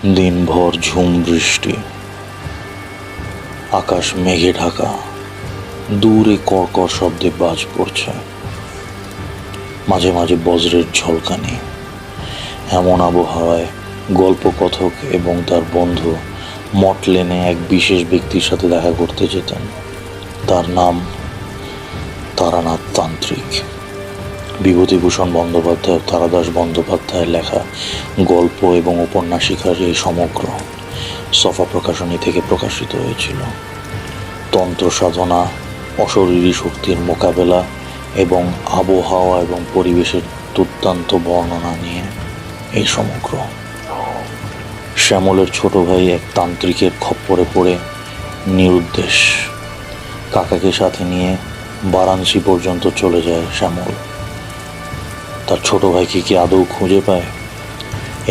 দিনভর ঝুম বৃষ্টি, আকাশ মেঘে ঢাকা, দূরে কড়কড় শব্দে বাজ পড়ছে, মাঝে মাঝে বজ্রের ঝলকানি। এমন আবহাওয়ায় গল্পকথক এবং তার বন্ধু মঠ লেনে এক বিশেষ ব্যক্তির সাথে দেখা করতে যেতেন। তার নাম তারানাথ তান্ত্রিক। বিভূতিভূষণ বন্দ্যোপাধ্যায় ও তারাদাস বন্দ্যোপাধ্যায়ের লেখা গল্প এবং উপন্যাসিকার এই সমগ্র সফা প্রকাশনী থেকে প্রকাশিত হয়েছিল। তন্ত্র সাধনা, অশরীরী শক্তির মোকাবেলা এবং আবহাওয়া এবং পরিবেশের দুর্দান্ত বর্ণনা নিয়ে এই সমগ্র। শ্যামলের ছোট ভাই এক তান্ত্রিকের খপ্পরে পড়ে নিরুদ্দেশ। কাকাকে সাথে নিয়ে বারাণসী পর্যন্ত চলে যায় শ্যামল। তার ছোট ভাইকে কি আদৌ খুঁজে পায়?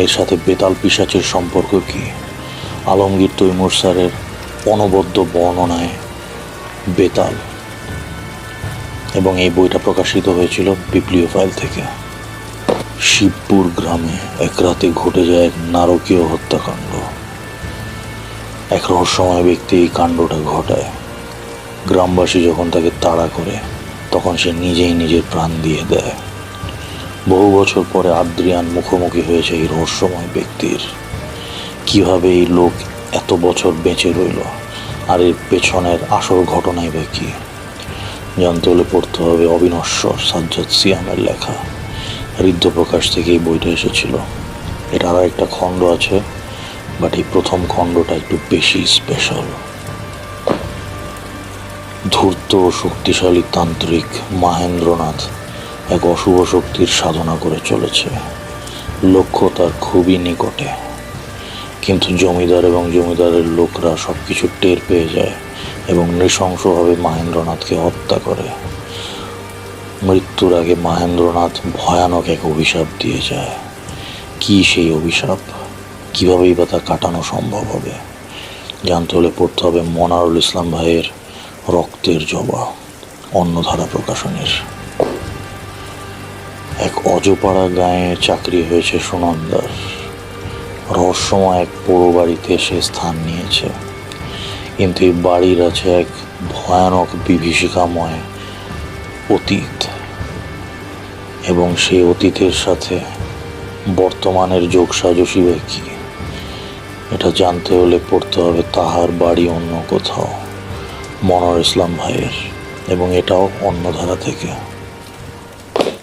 এর সাথে বেতাল পিশাচের সম্পর্ক কি? আলমগীর তৈমুর স্যারের অনবদ্য বর্ণনায় বেতাল, এবং এই বইটা প্রকাশিত হয়েছিল বিপ্লিওফাইল থেকে। শিবপুর গ্রামে এক রাতে ঘটে যায় এক নারকীয় হত্যাকাণ্ড। এক রহস্যময় ব্যক্তি এই কাণ্ডটা ঘটায়। গ্রামবাসী যখন তাকে তাড়া করে, তখন সে নিজেই নিজের প্রাণ দিয়ে দেয়। বহু বছর পরে আদ্রিয়ান মুখোমুখি হয়েছে এই রহস্যময় ব্যক্তির। কিভাবে এই লোক এত বছর বেঁচে রইল, আর এর পেছনের আসল ঘটনাই বা কি? জানতে হলে পড়তে হবে অবিনশ্বর সাজ্জাদ সিয়ামের লেখা। ঋদ্ধ প্রকাশ থেকে এই বইটা এসেছিল। এটা আর একটা খণ্ড আছে, বাট এই প্রথম খণ্ডটা একটু বেশি স্পেশাল। ধূর্ত ও শক্তিশালী তান্ত্রিক মহেন্দ্রনাথ এক অশুভ শক্তির সাধনা করে চলেছে। লক্ষ্য তার খুবই নিকটে, কিন্তু জমিদার এবং জমিদারের লোকরা সবকিছু টের পেয়ে যায় এবং নৃশংসভাবে মহেন্দ্রনাথকে হত্যা করে। মৃত্যুর আগে মহেন্দ্রনাথ ভয়ানক এক অভিশাপ দিয়ে যায়। কি সেই অভিশাপ? কীভাবেই বা তা কাটানো সম্ভব হবে? জানতে হলে পড়তে হবে মনারুল ইসলাম ভাইয়ের রক্তের জবা, অন্যধারা প্রকাশনীর। এক অজপাড়া গাঁয়ে চাকরি হয়েছে সুনন্দার। রহস্যময় এক পোড়ো বাড়িতে সে স্থান নিয়েছে, কিন্তু এই বাড়ির আছে এক ভয়ানক বিভীষিকাময় অতীত, এবং সেই অতীতের সাথে বর্তমানের যোগসাজশই বা কি? এটা জানতে হলে পড়তে হবে তাহার বাড়ি অন্য কোথাও, মনোয়ার ইসলাম ভাইয়ের, এবং এটাও অন্যধারা থেকে।